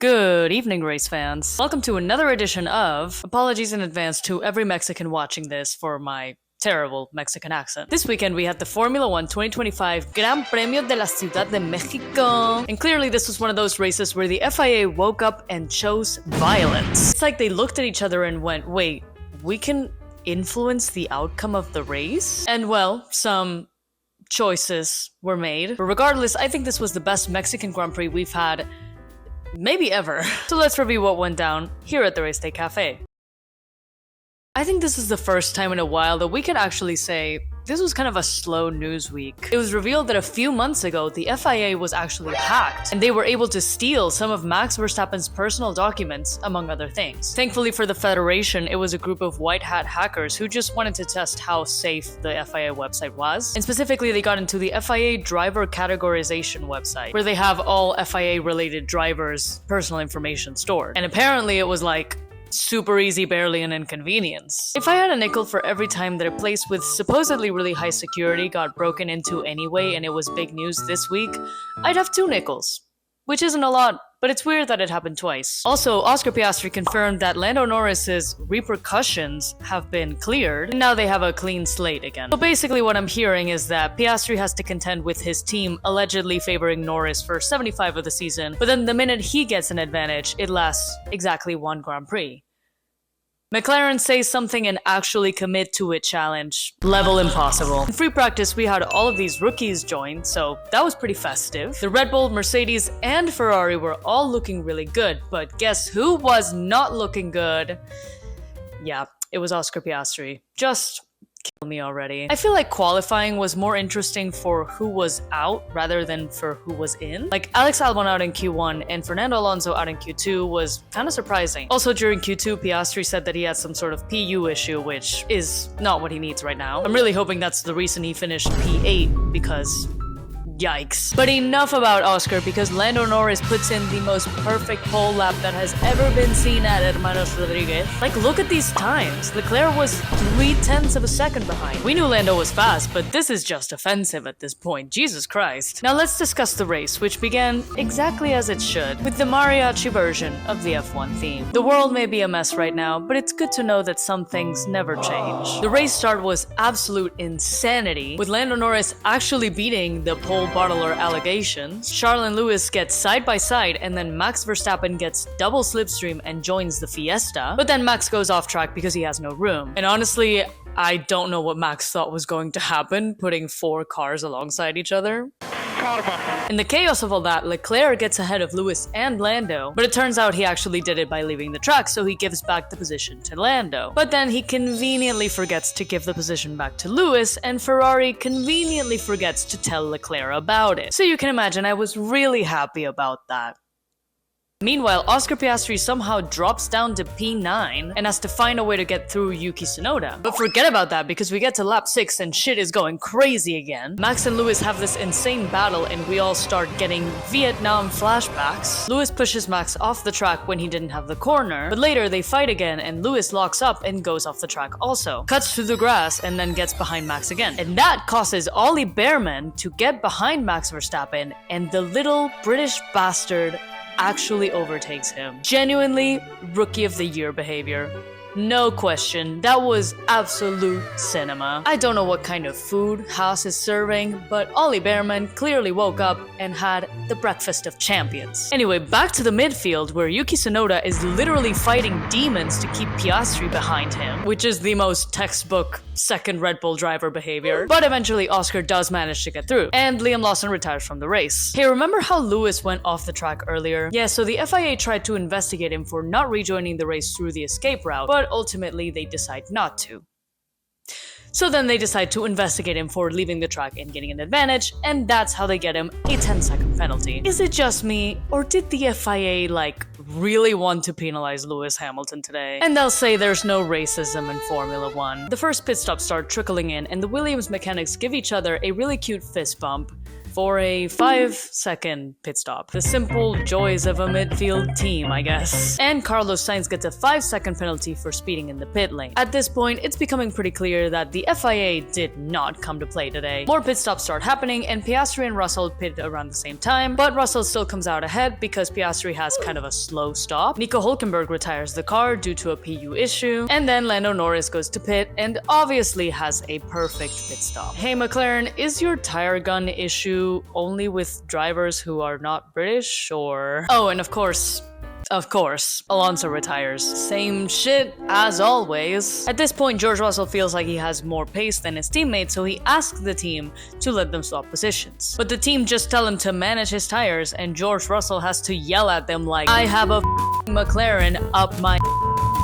Good evening, race fans. Welcome to another edition of Apologies in Advance to every Mexican watching this for my terrible Mexican accent. This weekend we had the Formula 1 2025 Gran Premio de la Ciudad de Mexico. And clearly this was one of those races where the FIA woke up and chose violence. It's like they looked at each other and went, wait, we can influence the outcome of the race? And well, some choices were made. But regardless, I think this was the best Mexican Grand Prix we've had maybe ever. So let's review what went down here at the Race Day Cafe. I think this is the first time in a while that we can actually say this was kind of a slow news week. It was revealed that a few months ago, the FIA was actually hacked, and they were able to steal some of Max Verstappen's personal documents, among other things. Thankfully for the Federation, it was a group of white hat hackers who just wanted to test how safe the FIA website was. And specifically, they got into the FIA driver categorization website, where they have all FIA-related drivers' personal information stored. And apparently it was like super easy, barely an inconvenience. If I had a nickel for every time that a place with supposedly really high security got broken into anyway and it was big news this week, I'd have 2 nickels. Which isn't a lot, but it's weird that it happened twice. Also, Oscar Piastri confirmed that Lando Norris's repercussions have been cleared, and now they have a clean slate again. So basically what I'm hearing is that Piastri has to contend with his team allegedly favoring Norris for 75 of the season, but then the minute he gets an advantage, it lasts exactly 1 Grand Prix. McLaren say something and actually commit to it challenge. Level impossible. In free practice, we had all of these rookies join, so that was pretty festive. The Red Bull, Mercedes, and Ferrari were all looking really good, but guess who was not looking good? Yeah, it was Oscar Piastri. Just kill me already. I feel like qualifying was more interesting for who was out rather than for who was in. Like Alex Albon out in Q1 and Fernando Alonso out in Q2 was kind of surprising. Also during Q2, Piastri said that he had some sort of PU issue, which is not what he needs right now. I'm really hoping that's the reason he finished P8 because yikes. But enough about Oscar, because Lando Norris puts in the most perfect pole lap that has ever been seen at Hermanos Rodriguez. Like, look at these times. Leclerc was 0.3 of a second behind. We knew Lando was fast, but this is just offensive at this point. Jesus Christ. Now let's discuss the race, which began exactly as it should, with the mariachi version of the F1 theme. The world may be a mess right now, but it's good to know that some things never change. The race start was absolute insanity, with Lando Norris actually beating the pole bottler allegations. Charles and Lewis get side by side, and then Max Verstappen gets double slipstream and joins the fiesta. But then Max goes off track because he has no room. And honestly, I don't know what Max thought was going to happen, putting 4 cars alongside each other. In the chaos of all that, Leclerc gets ahead of Lewis and Lando, but it turns out he actually did it by leaving the track, so he gives back the position to Lando. But then he conveniently forgets to give the position back to Lewis, and Ferrari conveniently forgets to tell Leclerc about it. So you can imagine I was really happy about that. Meanwhile, Oscar Piastri somehow drops down to P9 and has to find a way to get through Yuki Tsunoda. But forget about that, because we get to lap 6 and shit is going crazy again. Max and Lewis have this insane battle and we all start getting Vietnam flashbacks. Lewis pushes Max off the track when he didn't have the corner, but later they fight again and Lewis locks up and goes off the track also. Cuts through the grass and then gets behind Max again. And that causes Ollie Behrman to get behind Max Verstappen, and the little British bastard actually overtakes him. Genuinely rookie of the year behavior. No question, that was absolute cinema. I don't know what kind of food Haas is serving, but Ollie Behrman clearly woke up and had the breakfast of champions. Anyway, back to the midfield, where Yuki Tsunoda is literally fighting demons to keep Piastri behind him, which is the most textbook second Red Bull driver behavior. But eventually Oscar does manage to get through, and Liam Lawson retires from the race. Hey, remember how Lewis went off the track earlier? Yeah, so the FIA tried to investigate him for not rejoining the race through the escape route, but ultimately they decide not to. So then they decide to investigate him for leaving the track and getting an advantage, and that's how they get him a 10-second penalty. Is it just me, or did the FIA, really want to penalize Lewis Hamilton today? And they'll say there's no racism in Formula 1. The first pit stops start trickling in, and the Williams mechanics give each other a really cute fist bump, for a 5-second pit stop. The simple joys of a midfield team, I guess. And Carlos Sainz gets a 5-second penalty for speeding in the pit lane. At this point, it's becoming pretty clear that the FIA did not come to play today. More pit stops start happening, and Piastri and Russell pit around the same time, but Russell still comes out ahead because Piastri has kind of a slow stop. Nico Hülkenberg retires the car due to a PU issue, and then Lando Norris goes to pit and obviously has a perfect pit stop. Hey McLaren, is your tire gun issue only with drivers who are not British, or... Oh, and of course, Alonso retires. Same shit as always. At this point, George Russell feels like he has more pace than his teammates, so he asks the team to let them swap positions. But the team just tell him to manage his tires, and George Russell has to yell at them like, I have a McLaren up my...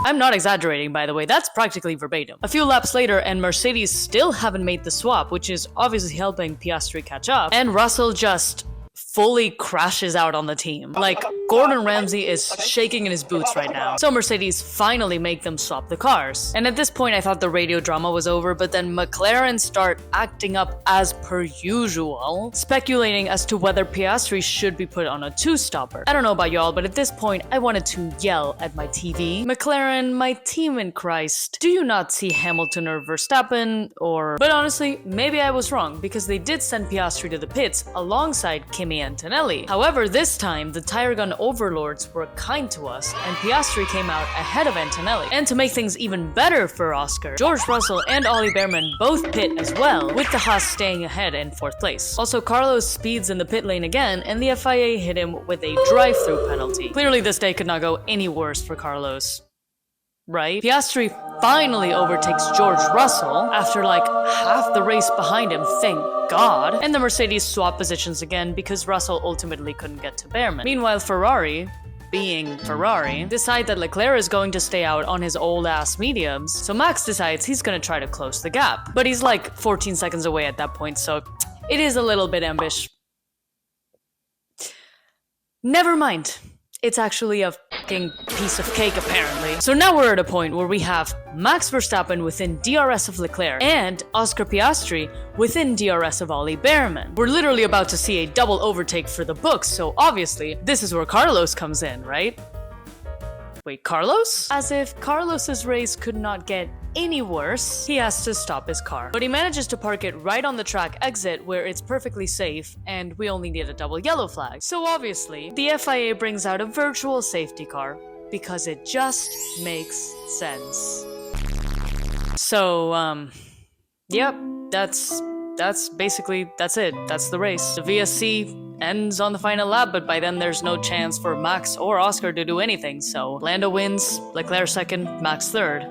I'm not exaggerating, by the way, that's practically verbatim. A few laps later, and Mercedes still haven't made the swap, which is obviously helping Piastri catch up, and Russell just fully crashes out on the team. Like, Gordon Ramsay is shaking in his boots right now. So Mercedes finally make them swap the cars. And at this point I thought the radio drama was over, but then McLaren start acting up as per usual, speculating as to whether Piastri should be put on a 2-stopper. I don't know about y'all, but at this point I wanted to yell at my TV. McLaren, my team in Christ, do you not see Hamilton or Verstappen or... But honestly, maybe I was wrong, because they did send Piastri to the pits alongside Kimi Antonelli. However, this time, the tire gun overlords were kind to us, and Piastri came out ahead of Antonelli. And to make things even better for Oscar, George Russell and Ollie Behrman both pit as well, with the Haas staying ahead in 4th place. Also, Carlos speeds in the pit lane again, and the FIA hit him with a drive-through penalty. Clearly, this day could not go any worse for Carlos. Right? Piastri finally overtakes George Russell after like half the race behind him, thank God. And the Mercedes swap positions again because Russell ultimately couldn't get to Behrman. Meanwhile, Ferrari, being Ferrari, decide that Leclerc is going to stay out on his old ass mediums, so Max decides he's gonna try to close the gap. But he's like 14 seconds away at that point, so it is a little bit ambitious. Never mind. It's actually a fucking piece of cake, apparently. So now we're at a point where we have Max Verstappen within DRS of Leclerc and Oscar Piastri within DRS of Ollie Behrman. We're literally about to see a double overtake for the books, so obviously this is where Carlos comes in, right? Wait, Carlos? As if Carlos's race could not get any worse, he has to stop his car. But he manages to park it right on the track exit where it's perfectly safe and we only need a double yellow flag. So obviously, the FIA brings out a virtual safety car because it just makes sense. So, yep, that's basically, that's it. That's the race. The VSC ends on the final lap, but by then there's no chance for Max or Oscar to do anything, so Lando wins, Leclerc second, Max third.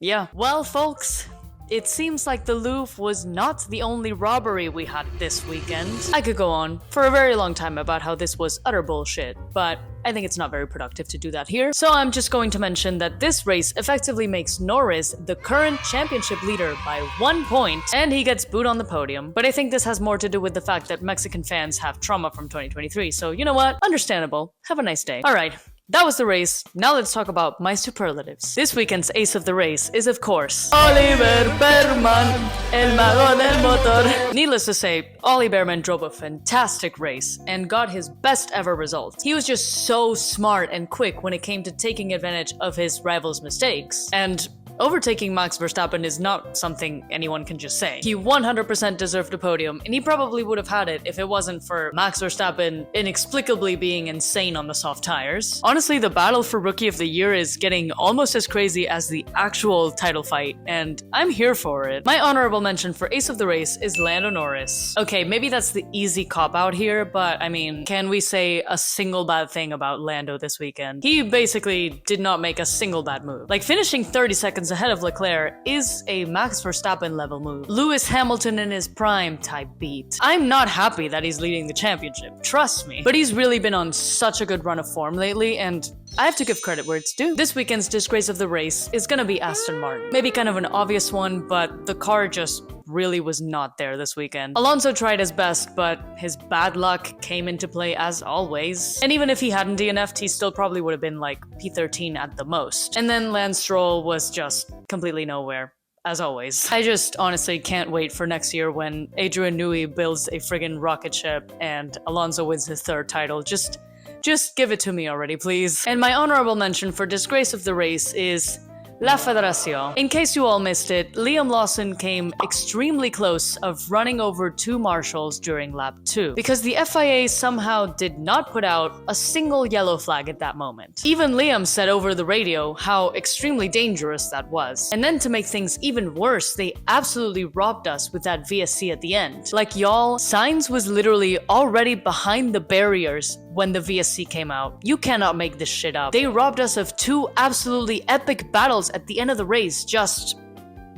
Yeah. Well, folks, it seems like the Louvre was not the only robbery we had this weekend. I could go on for a very long time about how this was utter bullshit, but I think it's not very productive to do that here. So I'm just going to mention that this race effectively makes Norris the current championship leader by 1 point, and he gets booed on the podium. But I think this has more to do with the fact that Mexican fans have trauma from 2023, so you know what? Understandable. Have a nice day. Alright. That was the race. Now let's talk about my superlatives. This weekend's ace of the race is, of course, Oliver Behrman, el mago del motor. Needless to say, Ollie Behrman drove a fantastic race and got his best ever result. He was just so smart and quick when it came to taking advantage of his rival's mistakes. And overtaking Max Verstappen is not something anyone can just say. He 100% deserved a podium, and he probably would have had it if it wasn't for Max Verstappen inexplicably being insane on the soft tires. Honestly, the battle for Rookie of the Year is getting almost as crazy as the actual title fight, and I'm here for it. My honorable mention for Ace of the Race is Lando Norris. Okay, maybe that's the easy cop-out here, but I mean, can we say a single bad thing about Lando this weekend? He basically did not make a single bad move. Like, finishing 30 seconds ahead of Leclerc is a Max Verstappen level move. Lewis Hamilton in his prime type beat. I'm not happy that he's leading the championship, trust me, but he's really been on such a good run of form lately, and I have to give credit where it's due. This weekend's disgrace of the race is gonna be Aston Martin. Maybe kind of an obvious one, but the car just really was not there this weekend. Alonso tried his best, but his bad luck came into play as always. And even if he hadn't DNF'd, he still probably would have been like P13 at the most. And then Lance Stroll was just completely nowhere. as always. I just honestly can't wait for next year when Adrian Newey builds a friggin' rocket ship and Alonso wins his 3rd title. Just give it to me already, please. And my honorable mention for disgrace of the race is La Federación. In case you all missed it, Liam Lawson came extremely close of running over 2 marshals during lap 2, because the FIA somehow did not put out a single yellow flag at that moment. Even Liam said over the radio how extremely dangerous that was. And then to make things even worse, they absolutely robbed us with that VSC at the end. Like y'all, Sainz was literally already behind the barriers when the VSC came out. You cannot make this shit up. They robbed us of 2 absolutely epic battles at the end of the race just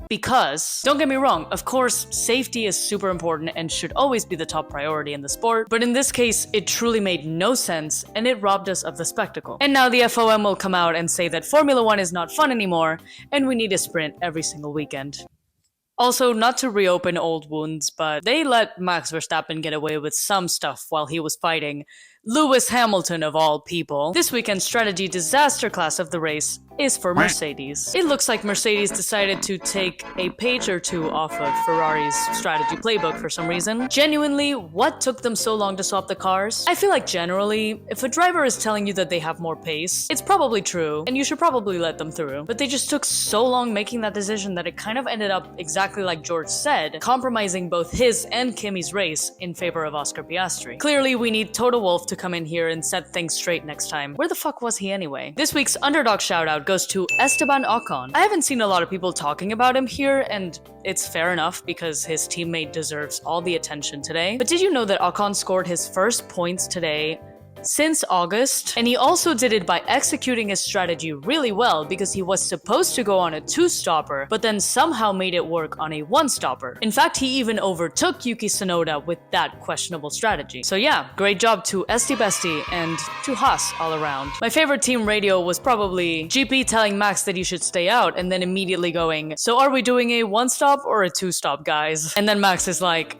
because. Don't get me wrong, of course, safety is super important and should always be the top priority in the sport, but in this case, it truly made no sense and it robbed us of the spectacle. And now the FOM will come out and say that Formula 1 is not fun anymore and we need a sprint every single weekend. Also, not to reopen old wounds, but they let Max Verstappen get away with some stuff while he was fighting Lewis Hamilton of all people. This weekend's strategy disaster class of the race is for Mercedes. It looks like Mercedes decided to take a page or 2 off of Ferrari's strategy playbook for some reason. Genuinely, what took them so long to swap the cars? I feel like generally, if a driver is telling you that they have more pace, it's probably true, and you should probably let them through. But they just took so long making that decision that it kind of ended up exactly like George said, compromising both his and Kimi's race in favor of Oscar Piastri. Clearly, we need Toto Wolff to come in here and set things straight next time. Where the fuck was he anyway? This week's underdog shoutout goes to Esteban Ocon. I haven't seen a lot of people talking about him here, and it's fair enough because his teammate deserves all the attention today. But did you know that Ocon scored his first points today since August? And he also did it by executing his strategy really well because he was supposed to go on a 2-stopper, but then somehow made it work on a 1-stopper. In fact, he even overtook Yuki Tsunoda with that questionable strategy. So yeah, great job to Esti Besti and to Haas all around. My favorite team radio was probably GP telling Max that he should stay out and then immediately going, "So are we doing a 1-stop or a 2-stop, guys?" And then Max is like,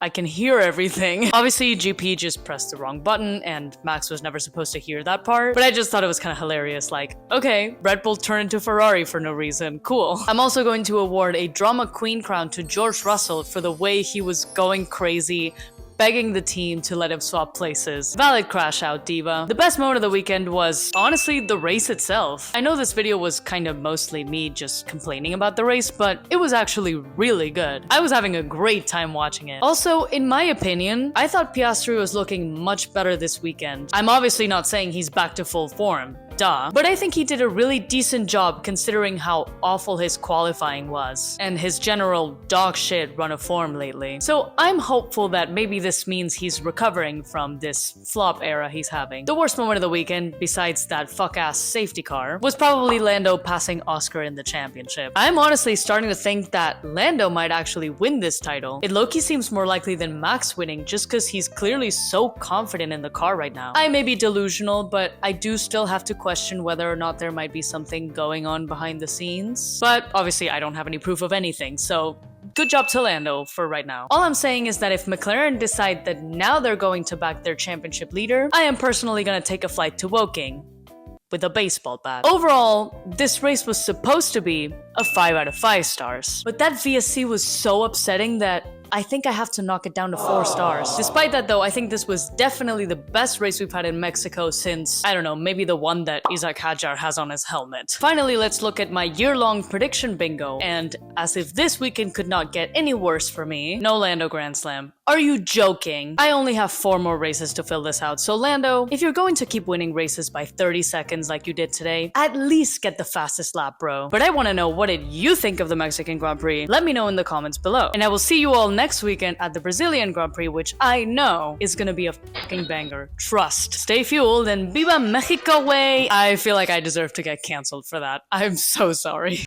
"I can hear everything." Obviously, GP just pressed the wrong button, and Max was never supposed to hear that part, but I just thought it was kind of hilarious, like, okay, Red Bull turned into Ferrari for no reason, cool. I'm also going to award a Drama Queen crown to George Russell for the way he was going crazy, begging the team to let him swap places. Valid crash out, diva. The best moment of the weekend was, honestly, the race itself. I know this video was kind of mostly me just complaining about the race, but it was actually really good. I was having a great time watching it. Also, in my opinion, I thought Piastri was looking much better this weekend. I'm obviously not saying he's back to full form, duh, but I think he did a really decent job considering how awful his qualifying was and his general dog shit run of form lately. So I'm hopeful that maybe this means he's recovering from this flop era he's having. The worst moment of the weekend, besides that fuck-ass safety car, was probably Lando passing Oscar in the championship. I'm honestly starting to think that Lando might actually win this title. It low-key seems more likely than Max winning just because he's clearly so confident in the car right now. I may be delusional, but I do still have to question whether or not there might be something going on behind the scenes. But obviously I don't have any proof of anything, so good job to Lando for right now. All I'm saying is that if McLaren decide that now they're going to back their championship leader, I am personally gonna take a flight to Woking with a baseball bat. Overall, this race was supposed to be a 5 out of 5 stars, but that VSC was so upsetting that I think I have to knock it down to 4 stars. Despite that though, I think this was definitely the best race we've had in Mexico since, I don't know, maybe the one that Isaac Hadjar has on his helmet. Finally, let's look at my year-long prediction bingo, and as if this weekend could not get any worse for me, no Lando Grand Slam. Are you joking? I only have 4 more races to fill this out, so Lando, if you're going to keep winning races by 30 seconds like you did today, at least get the fastest lap, bro. But I want to know, what did you think of the Mexican Grand Prix? Let me know in the comments below. And I will see you all next weekend at the Brazilian Grand Prix, which I know is gonna be a fucking banger. Trust. Stay fueled and Viva Mexico way! I feel like I deserve to get canceled for that. I'm so sorry.